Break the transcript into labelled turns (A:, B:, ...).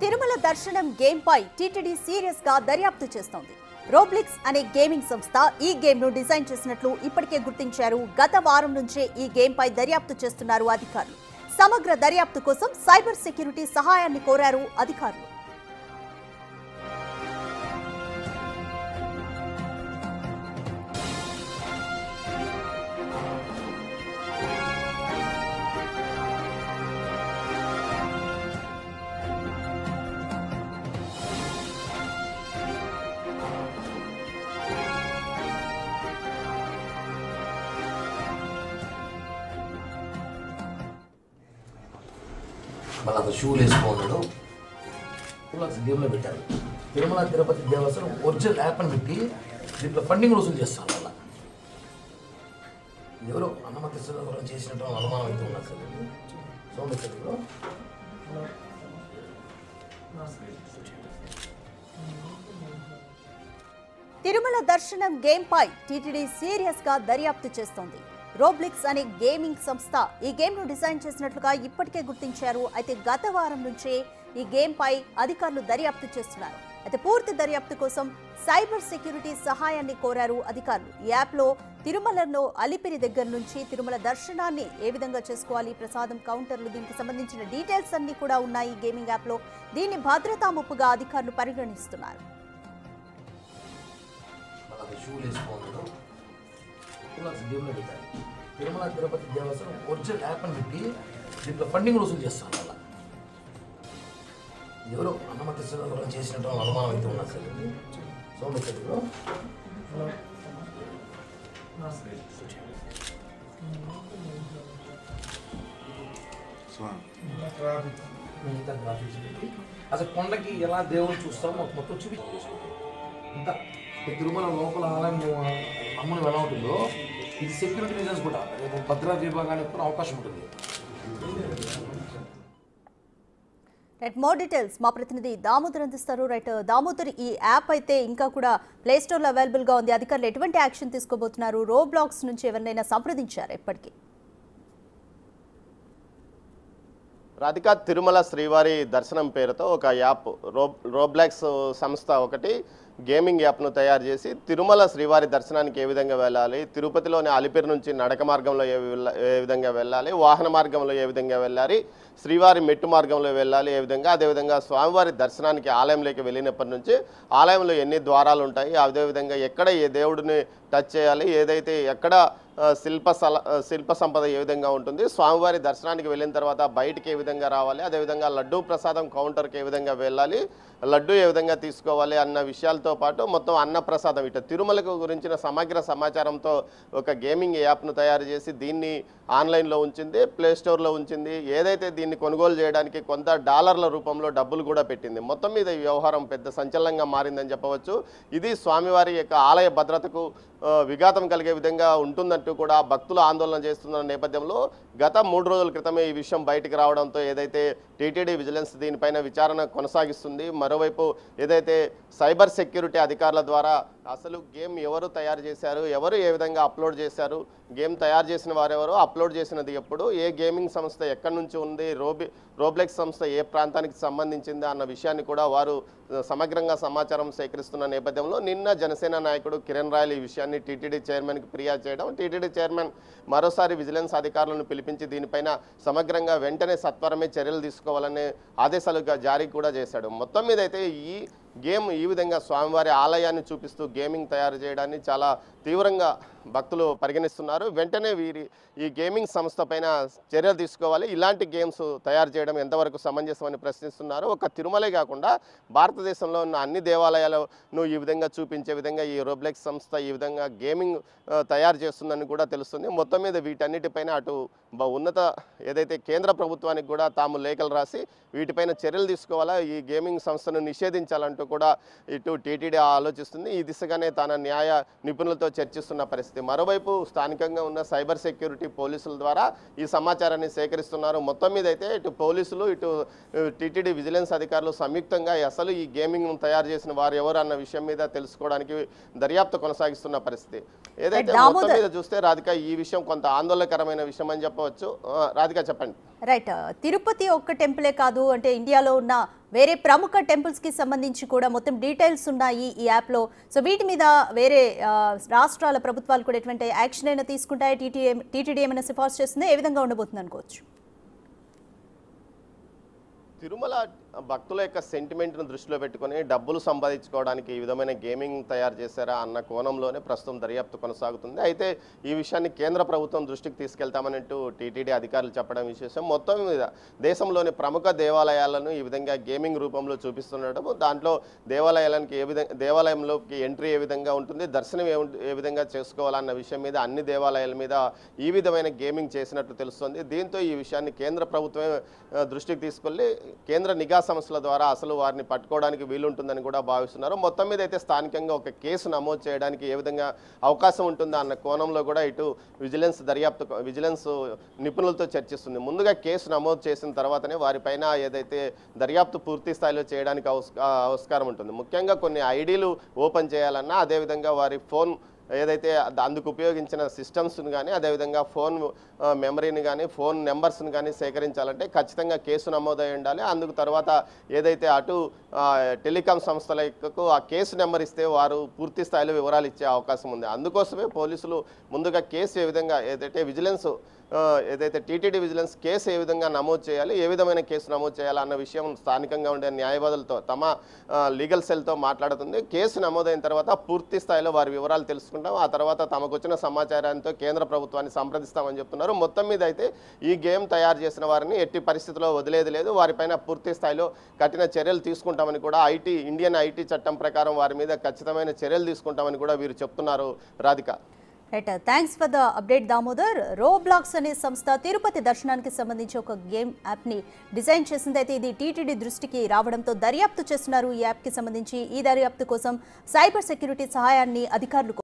A: తిరుమల దర్శనం గేమ్ పై TTD serious గా దర్యాప్తు చేస్తోంది. రోబ్లిక్స్ అనే గేమింగ్ సంస్థ ఈ గేమ్ ను డిజైన్ చేసినట్లు ఇప్పటికే గుర్తించారు. గత వారం నుంచే ఈ గేమ్ పై దర్యాప్తు చేస్తున్నారు అధికారులు. సమగ్ర దర్యాప్తు కోసం సైబర్ సెక్యూరిటీ సహాయాన్ని కోరారు అధికారులు.
B: మళ్ళీ అక్కడ షూలు వేసుకున్నాడు. గేమ్లో పెట్టారు. తిరుమల తిరుపతి దేవస్థానం ఒరిజినల్ యాప్ అని పెట్టి దీంట్లో ఫండింగ్ వసూలు చేస్తారు. వల్ల ఎవరో అన్నమతి చేసినట్టు అనుమానం అయితే ఉన్నారు సార్. సోమేశ్వరిలో
A: తిరుమల దర్శనం గేమ్ పై టీటీడీ సీరియస్ గా దర్యాప్తు చేస్తోంది. రోబ్లిక్స్ అనే గేమింగ్ సంస్థ ఈ గేమ్ ను డిజైన్ చేసినట్లుగా ఇప్పటికే గుర్తించారు. అయితే గత వారం నుంచే ఈ గేమ్ పై అధికారులు దర్యాప్తు చేస్తున్నారు. అయితే పూర్తి దర్యాప్తు కోసం సైబర్ సెక్యూరిటీ సహాయాన్ని కోరారు అధికారులు. ఈ యాప్ లో తిరుమలలో అలిపిరి దగ్గర నుంచి తిరుమల దర్శనాన్ని ఏ విధంగా చేసుకోవాలి, ప్రసాదం కౌంటర్లు, దీనికి సంబంధించిన డీటెయిల్స్ అన్ని కూడా ఉన్నాయి ఈ గేమింగ్ యాప్ లో. దీన్ని భద్రతా ముప్పుగా అధికారులు పరిగణిస్తున్నారు.
B: గేమ్లో పెట్టారు. తిరుమల తిరుపతి దేవస్థానం ఒరిజినల్ యాప్ అని పెట్టి దీంట్లో ఫండింగ్ వసూలు చేస్తారు. వల్ల ఎవరో అన్నమతి చేసినట్టు అనుమానం అయితే ఉన్నారు సార్. సోమేశ్వరిలో అసలు కొండకి ఎలా దేవుని చూస్తామో మొత్తం చూపించారు. ఇంత తిరుమల లోపల ఆలయం అమ్మని ఎలా ఉంటుందో ఇది సెక్యూరిటీ రీజన్స్ కూడా రేపు భద్రతా విభాగానికి కూడా అవకాశం ఉంటుంది.
A: రైట్, మోర్ డీటెయిల్స్ మా ప్రతినిధి దామోదర్ అందిస్తారు. రైట్ దామోదర్, ఈ యాప్ అయితే ఇంకా కూడా ప్లే స్టోర్లో అవైలబుల్గా ఉంది. అధికారులు ఎటువంటి యాక్షన్ తీసుకోబోతున్నారు? రోబ్లాక్స్ నుంచి ఎవరినైనా సంప్రదించారు ఇప్పటికీ?
C: రాధిక, తిరుమల శ్రీవారి దర్శనం పేరుతో ఒక యాప్ రోబ్లాక్స్ సంస్థ ఒకటి గేమింగ్ యాప్ను తయారు చేసి తిరుమల శ్రీవారి దర్శనానికి ఏ విధంగా వెళ్ళాలి, తిరుపతిలోని అలిపిరి నుంచి నడక మార్గంలో ఏ విధంగా వెళ్ళాలి, వాహన మార్గంలో ఏ విధంగా వెళ్ళాలి, శ్రీవారి మెట్టు మార్గంలో వెళ్ళాలి ఏ విధంగా, అదేవిధంగా స్వామివారి దర్శనానికి ఆలయంలోకి వెళ్ళినప్పటి నుంచి ఆలయంలో ఎన్ని ద్వారాలు ఉంటాయి, అదేవిధంగా ఎక్కడ ఏ దేవుడిని టచ్ చేయాలి, ఏదైతే ఎక్కడ శిల్ప సంపద ఏ విధంగా ఉంటుంది, స్వామివారి దర్శనానికి వెళ్ళిన తర్వాత బయటికి ఏ విధంగా రావాలి, అదేవిధంగా లడ్డూ ప్రసాదం కౌంటర్కి ఏ విధంగా వెళ్ళాలి, లడ్డు ఏ విధంగా తీసుకోవాలి అన్న విషయాలతో పాటు మొత్తం అన్నప్రసాదం ఇట్లా తిరుమలకు గురించిన సమగ్ర సమాచారంతో ఒక గేమింగ్ యాప్ను తయారు చేసి దీన్ని ఆన్లైన్లో ఉంచింది, ప్లే స్టోర్లో ఉంచింది. ఏదైతే దీన్ని కొనుగోలు చేయడానికి కొంత డాలర్ల రూపంలో డబ్బులు కూడా పెట్టింది. మొత్తం మీద ఈ వ్యవహారం పెద్ద సంచలనంగా మారిందని చెప్పవచ్చు. ఇది స్వామివారి యొక్క ఆలయ భద్రతకు విఘాతం కలిగే విధంగా ఉంటుందంటూ కూడా భక్తులు ఆందోళన చేస్తున్న నేపథ్యంలో గత 3 రోజుల క్రితమే ఈ విషయం బయటికి రావడంతో ఏదైతే టీటీడీ విజిలెన్స్ దీనిపైన విచారణ కొనసాగిస్తుంది. మరోవైపు ఏదైతే సైబర్ సెక్యూరిటీ అధికారుల ద్వారా అసలు గేమ్ ఎవరు తయారు చేశారు, ఎవరు ఏ విధంగా అప్లోడ్ చేశారు, గేమ్ తయారు చేసిన వారెవరు, అప్లోడ్ చేసినది ఎప్పుడు, ఏ గేమింగ్ సంస్థ ఎక్కడి నుంచి ఉంది, రోబ్లెక్స్ సంస్థ ఏ ప్రాంతానికి సంబంధించింది అన్న విషయాన్ని కూడా వారు సమగ్రంగా సమాచారం సేకరిస్తున్న నేపథ్యంలో నిన్న జనసేన నాయకుడు కిరణ్ రాయల్ ఈ విషయాన్ని టీటీడీ చైర్మన్కి ఫిర్యాదు చేయడం, టీటీడీ చైర్మన్ మరోసారి విజిలెన్స్ అధికారులను పిలిపించి దీనిపైన సమగ్రంగా వెంటనే సత్వరమే చర్యలు తీసుకోవాలనే ఆదేశాలు జారీ కూడా చేశాడు. మొత్తం మీద అయితే ఈ గేమ్ ఈ విధంగా స్వామివారి ఆలయాన్ని చూపిస్తూ గేమింగ్ తయారు చేయడాన్ని చాలా తీవ్రంగా భక్తులు పరిగణిస్తున్నారు. వెంటనే ఈ గేమింగ్ సంస్థ పైన చర్యలు తీసుకోవాలి. ఇలాంటి గేమ్స్ తయారు చేయడం ఎంతవరకు సమంజసమని ప్రశ్నిస్తున్నారు. ఒక తిరుమలే కాకుండా భారతదేశంలో ఉన్న అన్ని దేవాలయాలను ఈ విధంగా చూపించే విధంగా ఈ రోబ్లెక్స్ సంస్థ ఈ విధంగా గేమింగ్ తయారు చేస్తుందని కూడా తెలుస్తుంది. మొత్తం మీద వీటన్నిటిపైన అటు ఉన్నత ఏదైతే కేంద్ర ప్రభుత్వానికి కూడా తాము లేఖలు రాసి వీటిపైన చర్యలు తీసుకోవాలా, ఈ గేమింగ్ సంస్థను నిషేధించాలంటూ కూడా ఇటు టీటీడీ ఆలోచిస్తుంది. ఈ దిశగానే తన న్యాయ నిపుణులతో చర్చిస్తున్న పరిస్థితి. మరోవైపు స్థానికంగా ఉన్న సైబర్ సెక్యూరిటీ పోలీసుల ద్వారా ఈ సమాచారాన్ని సేకరిస్తున్నారు. మొత్తం మీద అయితే ఇటు పోలీసులు ఇటు టీటీడీ విజిలెన్స్ అధికారులు సంయుక్తంగా అసలు ఈ గేమింగ్ తయారు చేసిన వారు ఎవరు అన్న విషయం మీద తెలుసుకోవడానికి దర్యాప్తు కొనసాగిస్తున్న పరిస్థితి. ఏదైతే మొత్తం మీద చూస్తే రాధిక ఈ విషయం కొంత ఆందోళనకరమైన విషయం అని చెప్పవచ్చు. రాధిక చెప్పండి.
A: రైట్, తిరుపతి ఒక్క టెంపులే కాదు, అంటే ఇండియాలో ఉన్న వేరే ప్రముఖ టెంపుల్స్ కి సంబంధించి కూడా మొత్తం డీటెయిల్స్ ఉన్నాయి ఈ యాప్ లో. సో వీటి మీద వేరే రాష్ట్రాల ప్రభుత్వాలు కూడా ఎటువంటి యాక్షన్ అయినా తీసుకుంటాయి, టీటీడీ ఏమైనా సిఫార్సు చేస్తుందో ఏ విధంగా ఉండబోతుంది అనుకోవచ్చు?
C: తిరుమల భక్తుల యొక్క సెంటిమెంట్ను దృష్టిలో పెట్టుకొని డబ్బులు సంపాదించుకోవడానికి ఈ విధమైన గేమింగ్ తయారు చేశారా అన్న కోణంలోనే ప్రస్తుతం దర్యాప్తు కొనసాగుతుంది. అయితే ఈ విషయాన్ని కేంద్ర ప్రభుత్వం దృష్టికి తీసుకెళ్తామనంటూ టీటీడీ అధికారులు చెప్పడం విశేషం. మొత్తం మీద దేశంలోని ప్రముఖ దేవాలయాలను ఈ విధంగా గేమింగ్ రూపంలో చూపిస్తుండటం, దాంట్లో దేవాలయంలోకి ఎంట్రీ ఏ విధంగా ఉంటుంది, దర్శనం ఏ విధంగా చేసుకోవాలన్న విషయం మీద అన్ని దేవాలయాల మీద ఈ విధమైన గేమింగ్ చేసినట్లు తెలుస్తుంది. దీంతో ఈ విషయాన్ని కేంద్ర ప్రభుత్వమే దృష్టికి తీసుకెళ్లి కేంద్ర నిఘా సంస్థల ద్వారా అసలు వారిని పట్టుకోవడానికి వీలుంటుందని కూడా భావిస్తున్నారు. మొత్తం మీద అయితే స్థానికంగా ఒక కేసు నమోదు చేయడానికి ఏ విధంగా అవకాశం ఉంటుందా అన్న కోణంలో కూడా ఇటు విజిలెన్స్ నిపుణులతో చర్చిస్తుంది. ముందుగా కేసు నమోదు చేసిన తర్వాతనే వారిపైన ఏదైతే దర్యాప్తు పూర్తి స్థాయిలో చేయడానికి ఆస్కారం ఉంటుంది. ముఖ్యంగా కొన్ని ఐడీలు ఓపెన్ చేయాలన్నా, అదేవిధంగా వారి ఫోన్ ఏదైతే అందుకు ఉపయోగించిన సిస్టమ్స్ని కానీ, అదేవిధంగా ఫోన్ మెమరీని కానీ, ఫోన్ నెంబర్స్ని కానీ సేకరించాలంటే ఖచ్చితంగా కేసు నమోదై ఉండాలి. అందుకు తర్వాత ఏదైతే అటు టెలికాం సంస్థలకు ఆ కేసు నెంబర్ ఇస్తే వారు పూర్తి స్థాయిలో వివరాలు ఇచ్చే అవకాశం ఉంది. అందుకోసమే పోలీసులు ముందుగా కేసు ఏ విధంగా ఏదైతే టీటీడీ విజిలెన్స్ కేసు ఏ విధంగా నమోదు చేయాలి, ఏ విధమైన కేసు నమోదు చేయాలి అన్న విషయం స్థానికంగా ఉండే న్యాయవాదులతో తమ లీగల్ సెల్తో మాట్లాడుతుంది. కేసు నమోదైన తర్వాత పూర్తి స్థాయిలో వారి వివరాలు తెలుసుకుంటాం. ఆ తర్వాత తమకు వచ్చిన సమాచారంతో కేంద్ర ప్రభుత్వాన్ని సంప్రదిస్తామని చెప్తున్నారు. మొత్తం మీద అయితే ఈ గేమ్ తయారు చేసిన వారిని ఎట్టి పరిస్థితుల్లో వదిలేది లేదు. వారిపైన పూర్తి స్థాయిలో కఠిన చర్యలు తీసుకుంటామని కూడా ఇండియన్ ఐటీ చట్టం ప్రకారం వారి మీద ఖచ్చితమైన చర్యలు తీసుకుంటామని కూడా వీరు చెప్తున్నారు. Radhika.
A: Right, thanks for the update Damodar. Roblox అనే సంస్థ తిరుపతి దర్శనానికి సంబంధించి ఒక గేమ్ యాప్ని డిజైన్ చేసింది. అయితే ఇది టీటీడీ దృష్టికి రావడంతో దర్యాప్తు చేస్తున్నారు ఈ యాప్కి సంబంధించి. ఈ దర్యాప్తు కోసం సైబర్ సెక్యూరిటీ సహాయాన్ని అధికారులు